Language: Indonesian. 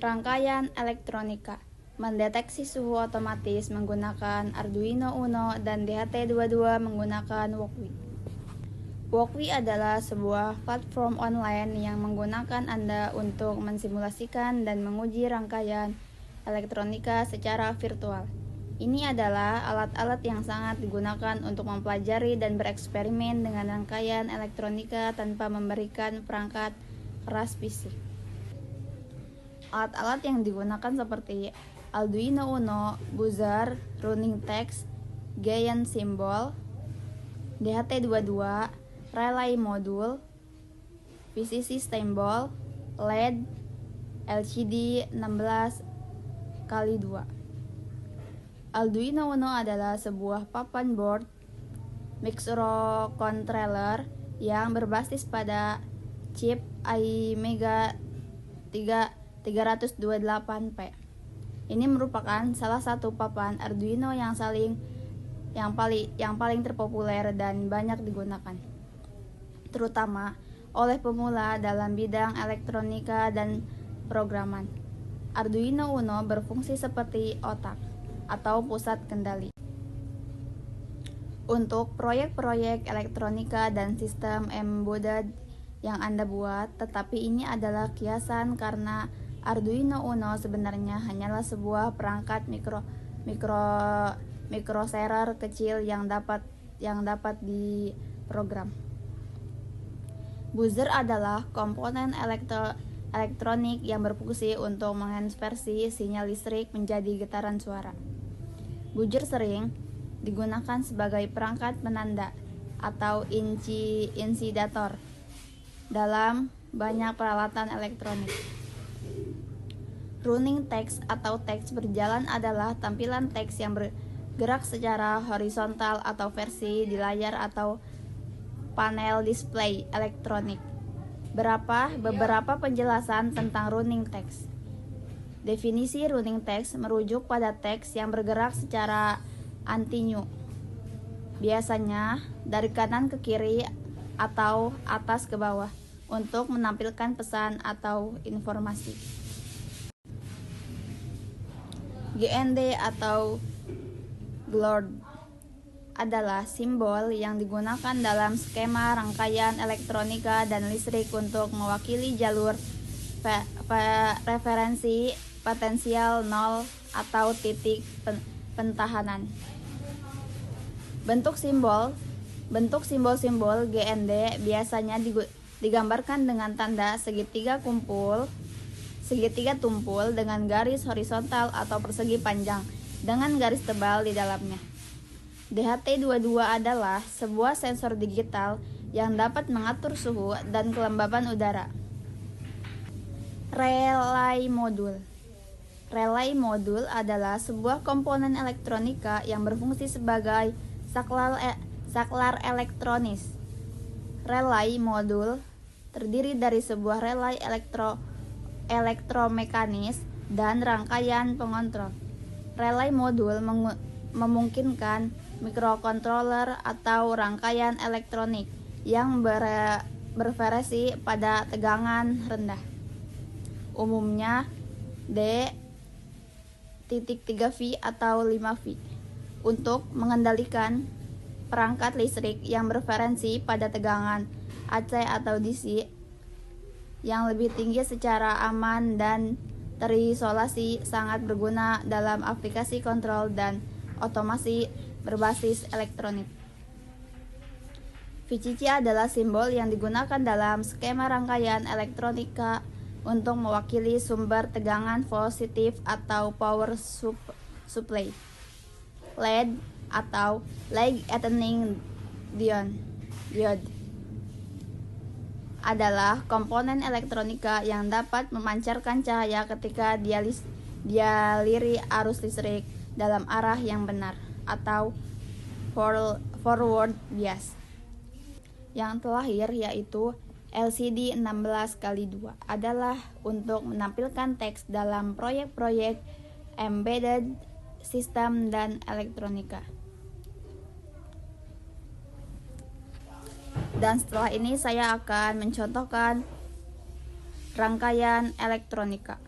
Rangkaian elektronika mendeteksi suhu otomatis menggunakan Arduino Uno dan DHT22 menggunakan Walkwi. Walkwi adalah sebuah platform online yang menggunakan Anda untuk mensimulasikan dan menguji rangkaian elektronika secara virtual. Ini adalah alat-alat yang sangat digunakan untuk mempelajari dan bereksperimen dengan rangkaian elektronika tanpa memberikan perangkat keras fisik. Alat-alat yang digunakan seperti Arduino Uno, buzzer, running text, Giant Symbol, DHT22, relay modul, VCC symbol, LED, LCD 16x2. Arduino Uno adalah sebuah papan board microcontroller yang berbasis pada chip iMega 328P. Ini merupakan salah satu papan Arduino yang paling terpopuler dan banyak digunakan, terutama oleh pemula dalam bidang elektronika dan programan. Arduino Uno berfungsi seperti otak atau pusat kendali untuk proyek-proyek elektronika dan sistem embedded yang Anda buat, tetapi ini adalah kiasan karena Arduino Uno sebenarnya hanyalah sebuah perangkat microcontroller kecil yang dapat diprogram. Buzzer adalah komponen elektronik yang berfungsi untuk mengonversi sinyal listrik menjadi getaran suara. Buzzer sering digunakan sebagai perangkat penanda atau insidator dalam banyak peralatan elektronik. Running text atau teks berjalan adalah tampilan teks yang bergerak secara horizontal atau versi di layar atau panel display elektronik. Beberapa penjelasan tentang running text. Definisi running text merujuk pada teks yang bergerak secara antinyu, biasanya dari kanan ke kiri atau atas ke bawah, untuk menampilkan pesan atau informasi. GND atau Glord adalah simbol yang digunakan dalam skema rangkaian elektronika dan listrik untuk mewakili jalur referensi potensial nol atau titik pentahanan. Bentuk simbol-simbol GND biasanya digambarkan dengan tanda segitiga tumpul dengan garis horizontal atau persegi panjang dengan garis tebal di dalamnya. DHT22 adalah sebuah sensor digital yang dapat mengatur suhu dan kelembaban udara. Relay modul adalah sebuah komponen elektronika yang berfungsi sebagai saklar elektronis. Relay modul terdiri dari sebuah relay elektromekanis dan rangkaian pengontrol. Relay modul memungkinkan microcontroller atau rangkaian elektronik yang berversi pada tegangan rendah, umumnya D.3V atau 5V, untuk mengendalikan perangkat listrik yang berfrekuensi pada tegangan AC atau DC yang lebih tinggi secara aman dan terisolasi. Sangat berguna dalam aplikasi kontrol dan otomasi berbasis elektronik. VCC adalah simbol yang digunakan dalam skema rangkaian elektronika untuk mewakili sumber tegangan positif atau power supply. LED atau Light Emitting Diode adalah komponen elektronika yang dapat memancarkan cahaya ketika dialiri arus listrik dalam arah yang benar atau forward bias. Yang terakhir yaitu LCD 16x2 adalah untuk menampilkan teks dalam proyek-proyek embedded sistem dan elektronika. Dan setelah ini saya akan mencontohkan rangkaian elektronika.